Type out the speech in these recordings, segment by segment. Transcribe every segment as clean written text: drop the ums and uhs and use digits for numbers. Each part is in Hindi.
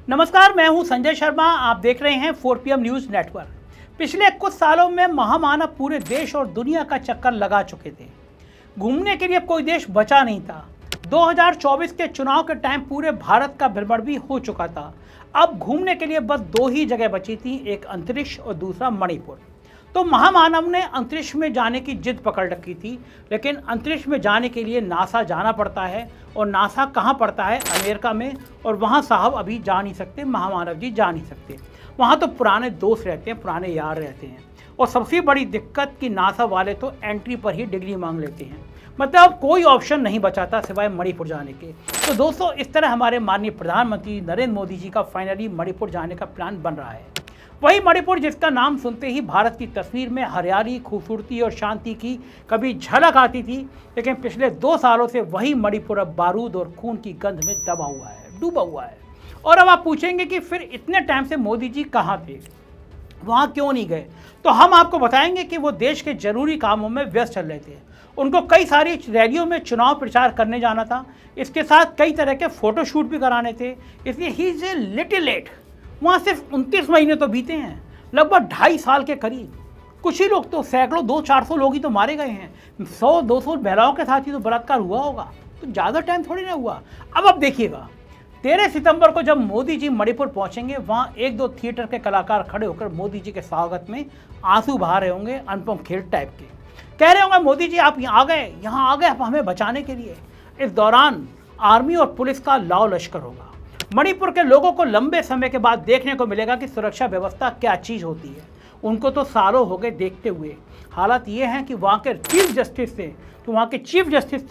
नमस्कार, मैं हूं संजय शर्मा। आप देख रहे हैं 4PM न्यूज़ नेटवर्क। पिछले कुछ सालों में महामानव पूरे देश और दुनिया का चक्कर लगा चुके थे। घूमने के लिए अब कोई देश बचा नहीं था। 2024 के चुनाव के टाइम पूरे भारत का भ्रमण भी हो चुका था। अब घूमने के लिए बस दो ही जगह बची थी, एक अंतरिक्ष और दूसरा मणिपुर। तो महामानव ने अंतरिक्ष में जाने की जिद पकड़ रखी थी, लेकिन अंतरिक्ष में जाने के लिए नासा जाना पड़ता है, और नासा कहाँ पड़ता है? अमेरिका में। और वहाँ साहब अभी जा नहीं सकते, महामानव जी जा नहीं सकते। वहाँ तो पुराने दोस्त रहते हैं, पुराने यार रहते हैं। और सबसे बड़ी दिक्कत कि नासा वाले तो एंट्री पर ही डिग्री मांग लेते हैं। मतलब कोई ऑप्शन नहीं बचाता सिवाय मणिपुर जाने के। तो दोस्तों, इस तरह हमारे माननीय प्रधानमंत्री नरेंद्र मोदी जी का फाइनली मणिपुर जाने का प्लान बन रहा है। वही मणिपुर जिसका नाम सुनते ही भारत की तस्वीर में हरियाली, खूबसूरती और शांति की कभी झलक आती थी, लेकिन पिछले 2 सालों से वही मणिपुर अब बारूद और खून की गंध में दबा हुआ है, डूबा हुआ है। और अब आप पूछेंगे कि फिर इतने टाइम से मोदी जी कहाँ थे, वहाँ क्यों नहीं गए? तो हम आपको बताएंगे कि वो देश के जरूरी कामों में व्यस्त चल रहे थे। उनको कई सारी रैलियों में चुनाव प्रचार करने जाना था, इसके साथ कई तरह के फोटोशूट भी कराने थे, इसलिए he is a little late. वहाँ सिर्फ 29 महीने तो बीते हैं, लगभग 2.5 साल के करीब। कुछ ही लोग तो सैकड़ों 200-400 लोग ही तो मारे गए हैं। 100-200 महिलाओं के साथ ही तो बलात्कार हुआ होगा, तो ज़्यादा टाइम थोड़ी ना हुआ। अब देखिएगा, 13 सितंबर को जब मोदी जी मणिपुर पहुंचेंगे, वहाँ 1-2 थिएटर के कलाकार खड़े होकर मोदी जी के स्वागत में आंसू बहा रहे होंगे, अनुपम खेर टाइप के। कह रहे होंगे, मोदी जी आप यहाँ आ गए आप हमें बचाने के लिए। इस दौरान आर्मी और पुलिस का लाव लश्कर होगा। मणिपुर के लोगों को लंबे समय के बाद देखने को मिलेगा कि सुरक्षा व्यवस्था क्या चीज़ होती है। उनको तो सालों हो गए देखते हुए। हालात ये हैं कि वहाँ के चीफ जस्टिस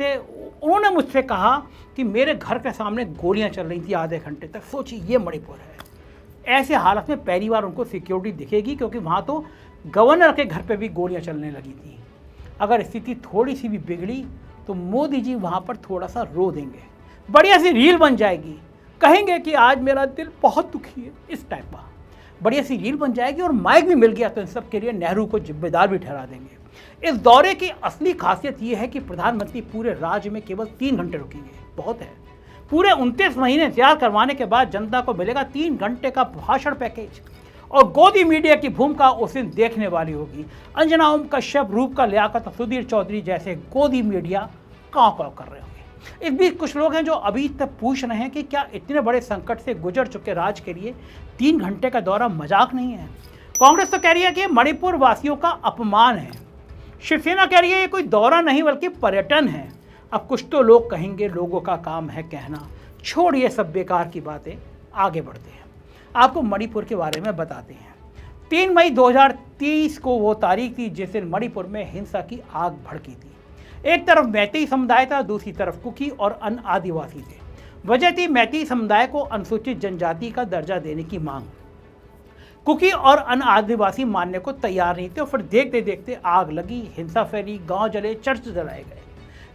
थे, उन्होंने मुझसे कहा कि मेरे घर के सामने गोलियां चल रही थी आधे घंटे तक। सोचिए, ये मणिपुर है। ऐसे हालत में पहली बार उनको सिक्योरिटी दिखेगी, क्योंकि वहाँ तो गवर्नर के घर पर भी गोलियाँ चलने लगी थी। अगर स्थिति थोड़ी सी भी बिगड़ी तो मोदी जी वहाँ पर थोड़ा सा रो देंगे, बढ़िया सी रील बन जाएगी, कहेंगे कि आज मेरा दिल बहुत दुखी है, इस टाइप का बढ़िया सी रील बन जाएगी। और माइक भी मिल गया तो इन सब के लिए नेहरू को जिम्मेदार भी ठहरा देंगे। इस दौरे की असली खासियत ये है कि प्रधानमंत्री पूरे राज्य में केवल 3 घंटे रुकेंगे, बहुत है। पूरे 29 महीने इंतजार करवाने के बाद जनता को मिलेगा 3 घंटे का भाषण पैकेज। और गोदी मीडिया की भूमिका उस दिन देखने वाली होगी। अंजना ओम कश्यप, रूपका लियाकत, सुधीर चौधरी जैसे गोदी मीडिया काँव काँव कर रहे होंगे। इस बीच कुछ लोग हैं जो अभी तक पूछ रहे हैं कि क्या इतने बड़े संकट से गुजर चुके राज्य के लिए 3 घंटे का दौरा मजाक नहीं है। कांग्रेस तो कह रही है कि मणिपुर वासियों का अपमान है। शिवसेना कह रही है ये कोई दौरा नहीं बल्कि पर्यटन है। अब कुछ तो लोग कहेंगे लोगों का काम है कहना। छोड़िए सब बेकार की बातें, आगे बढ़ते हैं। आपको मणिपुर के बारे में बताते हैं। 3 मई 2023 को वो तारीख थी जिस दिन मणिपुर में हिंसा की आग भड़की थी। एक तरफ मैतेई समुदाय था, दूसरी तरफ कुकी और अन्य आदिवासी थे। वजह थी मैतेई समुदाय को अनुसूचित जनजाति का दर्जा देने की मांग। कुकी और अन्य आदिवासी मानने को तैयार नहीं थे, और फिर देखते देखते आग लगी, हिंसा फैली, गांव जले, चर्च जलाए गए,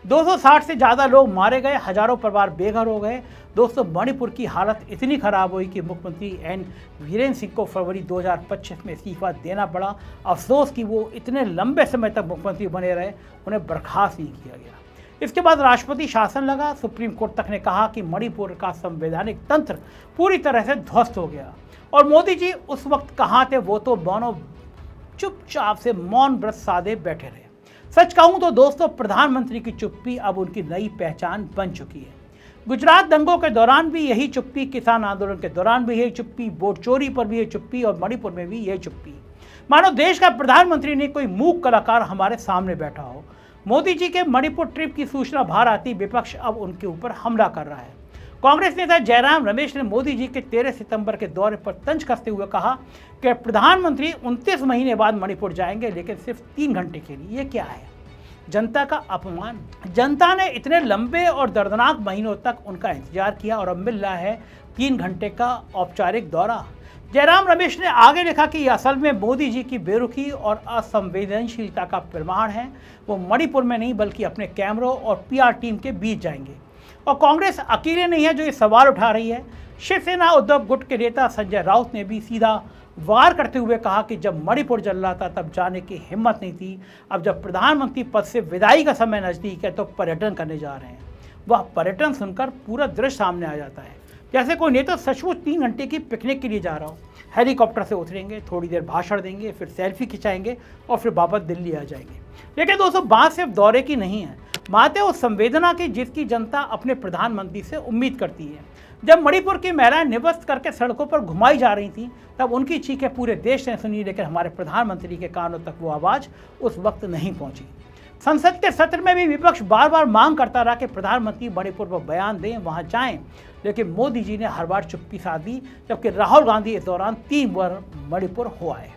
260 से ज़्यादा लोग मारे गए, हजारों परिवार बेघर हो गए। दोस्तों, मणिपुर की हालत इतनी खराब हुई कि मुख्यमंत्री एन वीरेंद्र सिंह को फरवरी 2025 में इस्तीफा देना पड़ा। अफसोस कि वो इतने लंबे समय तक मुख्यमंत्री बने रहे, उन्हें बर्खास्त नहीं किया गया। इसके बाद राष्ट्रपति शासन लगा। सुप्रीम कोर्ट तक ने कहा कि मणिपुर का संवैधानिक तंत्र पूरी तरह से ध्वस्त हो गया। और मोदी जी उस वक्त कहाँ थे? वो तो मानो चुपचाप से मौन व्रत साधे बैठे रहे। सच कहूँ तो दोस्तों, प्रधानमंत्री की चुप्पी अब उनकी नई पहचान बन चुकी है। गुजरात दंगों के दौरान भी यही चुप्पी, किसान आंदोलन के दौरान भी यही चुप्पी, वोट चोरी पर भी यही चुप्पी, और मणिपुर में भी यही चुप्पी। मानो देश का प्रधानमंत्री नहीं, कोई मूक कलाकार हमारे सामने बैठा हो। मोदी जी के मणिपुर ट्रिप की सूचना बाहर आती विपक्ष अब उनके ऊपर हमला कर रहा है। कांग्रेस नेता जयराम रमेश ने मोदी जी के 13 सितंबर के दौरे पर तंज कसते हुए कहा कि प्रधानमंत्री 29 महीने बाद मणिपुर जाएंगे, लेकिन सिर्फ 3 घंटे के लिए। ये क्या है? जनता का अपमान। जनता ने इतने लंबे और दर्दनाक महीनों तक उनका इंतजार किया, और अब मिल रहा है 3 घंटे का औपचारिक दौरा। जयराम रमेश ने आगे लिखा कि यह असल में मोदी जी की बेरुखी और असंवेदनशीलता का प्रमाण है। वो मणिपुर में नहीं बल्कि अपने कैमरों और PR टीम के बीच जाएंगे। और कांग्रेस अकेले नहीं है जो ये सवाल उठा रही है। शिवसेना उद्धव गुट के नेता संजय राउत ने भी सीधा वार करते हुए कहा कि जब मणिपुर जल रहा था तब जाने की हिम्मत नहीं थी, अब जब प्रधानमंत्री पद से विदाई का समय नज़दीक है तो पर्यटन करने जा रहे हैं। वह पर्यटन सुनकर पूरा दृश्य सामने आ जाता है। जैसे कोई नेता सचमुच 3 घंटे की पिकनिक के लिए जा रहा हो। हेलीकॉप्टर से उतरेंगे, थोड़ी देर भाषण देंगे, फिर सेल्फी खिंचाएंगे और फिर वापस दिल्ली आ जाएंगे। लेकिन दोस्तों, बात सिर्फ दौरे की नहीं है, बात है उस संवेदना की जिसकी जनता अपने प्रधानमंत्री से उम्मीद करती है। जब मणिपुर की महिलाएं निवस्त करके सड़कों पर घुमाई जा रही थी, तब उनकी चीखें पूरे देश ने सुनी, लेकिन हमारे प्रधानमंत्री के कानों तक वो आवाज़ उस वक्त नहीं पहुंची। संसद के सत्र में भी विपक्ष बार बार मांग करता रहा कि प्रधानमंत्री मणिपुर पर बयान दें, वहां जाएं, लेकिन मोदी जी ने हर बार चुप्पी साध दी, जबकि राहुल गांधी इस दौरान 3 बार मणिपुर हो आए।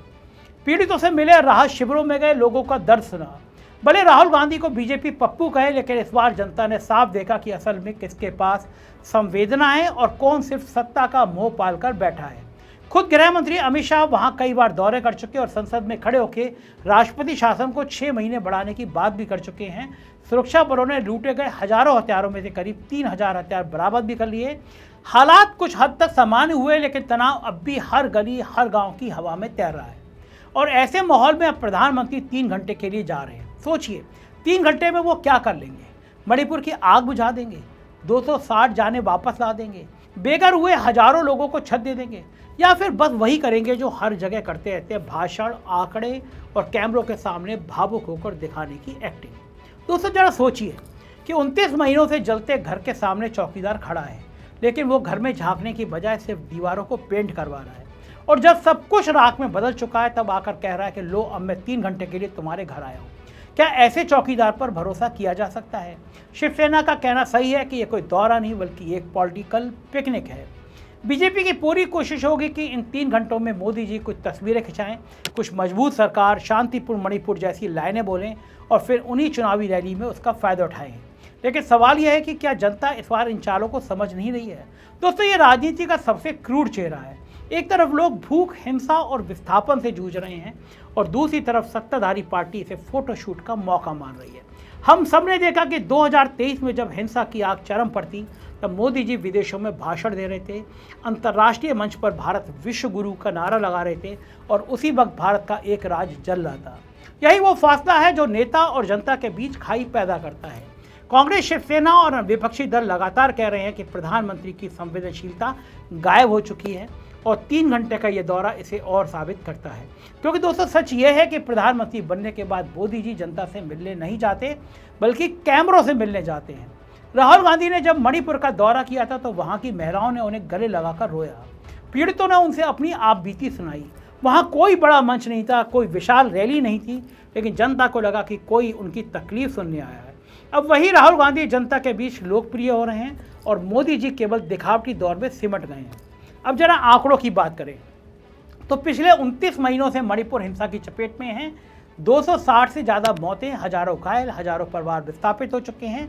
पीड़ितों से मिले, राहत शिविरों में गए, लोगों का दर्द सुना। भले राहुल गांधी को बीजेपी पप्पू कहे, लेकिन इस बार जनता ने साफ देखा कि असल में किसके पास संवेदना है और कौन सिर्फ सत्ता का मोह पालकर बैठा है। खुद गृह मंत्री अमित शाह वहां कई बार दौरे कर चुके और संसद में खड़े होकर राष्ट्रपति शासन को 6 महीने बढ़ाने की बात भी कर चुके हैं। सुरक्षा बलों ने लूटे गए हजारों हथियारों में से करीब 3000 हथियार बरामद भी कर लिए। हालात कुछ हद तक सामान्य हुए, लेकिन तनाव अब भी हर गली हर गाँव की हवा में तैर रहा है। और ऐसे माहौल में अब प्रधानमंत्री 3 घंटे के लिए जा रहे हैं। सोचिए, 3 घंटे में वो क्या कर लेंगे? मणिपुर की आग बुझा देंगे, 260 जाने वापस ला देंगे, बेघर हुए हजारों लोगों को छत दे देंगे, या फिर बस वही करेंगे जो हर जगह करते रहते हैं, भाषण, आंकड़े और कैमरों के सामने भावुक होकर दिखाने की एक्टिंग। दोस्तों, जरा सोचिए कि 29 महीनों से जलते घर के सामने चौकीदार खड़ा है, लेकिन वो घर में झांकने की बजाय सिर्फ दीवारों को पेंट करवा रहा है। और जब सब कुछ राख में बदल चुका है, तब आकर कह रहा है कि लो, अब मैं 3 घंटे के लिए तुम्हारे घर आया हूँ। क्या ऐसे चौकीदार पर भरोसा किया जा सकता है? शिवसेना का कहना सही है कि यह कोई दौरा नहीं बल्कि एक पॉलिटिकल पिकनिक है। बीजेपी की पूरी कोशिश होगी कि इन 3 घंटों में मोदी जी कुछ तस्वीरें खिंचाएं, कुछ मजबूत सरकार, शांतिपूर्ण मणिपुर जैसी लाइनें बोलें और फिर उन्हीं चुनावी रैली में उसका फायदा उठाएं। लेकिन सवाल यह है कि क्या जनता इस बार इन चालों को समझ नहीं रही है? दोस्तों, ये राजनीति का सबसे क्रूर चेहरा है। एक तरफ लोग भूख, हिंसा और विस्थापन से जूझ रहे हैं और दूसरी तरफ सत्ताधारी पार्टी इसे फोटोशूट का मौका मान रही है। हम सब ने देखा कि 2023 में जब हिंसा की आग चरम पर थी, तब मोदी जी विदेशों में भाषण दे रहे थे, अंतर्राष्ट्रीय मंच पर भारत विश्व गुरु का नारा लगा रहे थे और उसी वक्त भारत का एक राज जल रहा था। यही वो फासला है जो नेता और जनता के बीच खाई पैदा करता है। कांग्रेस, शिवसेना और विपक्षी दल लगातार कह रहे हैं कि प्रधानमंत्री की संवेदनशीलता गायब हो चुकी है और 3 घंटे का ये दौरा इसे और साबित करता है। क्योंकि दोस्तों, सच ये है कि प्रधानमंत्री बनने के बाद मोदी जी जनता से मिलने नहीं जाते, बल्कि कैमरों से मिलने जाते हैं। राहुल गांधी ने जब मणिपुर का दौरा किया था, तो वहाँ की महिलाओं ने उन्हें गले लगाकर रोया। पीड़ितों ने उनसे अपनी आप बीती सुनाई। वहाँ कोई बड़ा मंच नहीं था, कोई विशाल रैली नहीं थी, लेकिन जनता को लगा कि कोई उनकी तकलीफ सुनने आया है। अब वही राहुल गांधी जनता के बीच लोकप्रिय हो रहे हैं और मोदी जी केवल दिखावटी दौर में सिमट गए हैं। अब जरा आंकड़ों की बात करें तो पिछले 29 महीनों से मणिपुर हिंसा की चपेट में है। 260 से ज़्यादा मौतें, हजारों घायल, हजारों परिवार विस्थापित हो चुके हैं।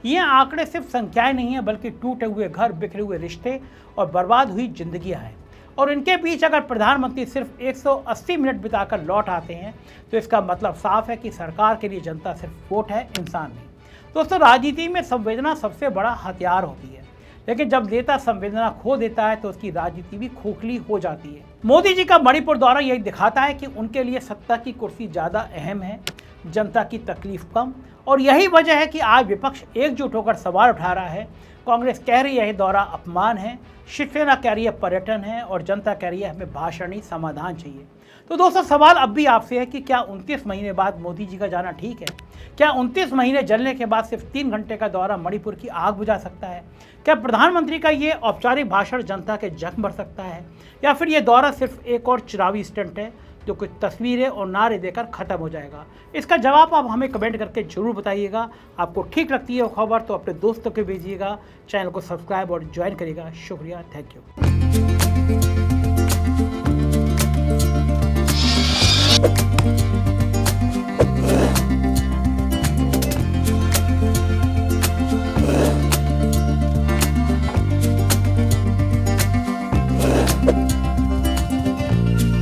ये आंकड़े सिर्फ संख्याएं नहीं हैं, बल्कि टूटे हुए घर, बिखरे हुए रिश्ते और बर्बाद हुई जिंदगियां हैं। और इनके बीच अगर प्रधानमंत्री सिर्फ 180 मिनट बिताकर लौट आते हैं, तो इसका मतलब साफ है कि सरकार के लिए जनता सिर्फ वोट है, इंसान नहीं। दोस्तों, राजनीति में संवेदना सबसे बड़ा हथियार होती है, लेकिन जब नेता संवेदना खो देता है तो उसकी राजनीति भी खोखली हो जाती है। मोदी जी का मणिपुर दौरा यही दिखाता है कि उनके लिए सत्ता की कुर्सी ज़्यादा अहम है, जनता की तकलीफ कम। और यही वजह है कि आज विपक्ष एकजुट होकर सवाल उठा रहा है। कांग्रेस कह रही है दौरा अपमान है, शिवसेना कह रही है पर्यटन है और जनता कह रही है हमें भाषण नहीं, समाधान चाहिए। तो दोस्तों, सवाल अब भी आपसे है कि क्या 29 महीने बाद मोदी जी का जाना ठीक है? क्या 29 महीने जलने के बाद सिर्फ 3 घंटे का दौरा मणिपुर की आग बुझा सकता है? क्या प्रधानमंत्री का ये औपचारिक भाषण जनता के जख्म भर सकता है, या फिर ये दौरा सिर्फ एक और चुनावी स्टंट है जो कुछ तस्वीरें और नारे देकर ख़त्म हो जाएगा? इसका जवाब आप हमें कमेंट करके जरूर बताइएगा। आपको ठीक लगती है वो खबर तो अपने दोस्तों को भेजिएगा, चैनल को सब्सक्राइब और ज्वाइन करिएगा। शुक्रिया, थैंक यू।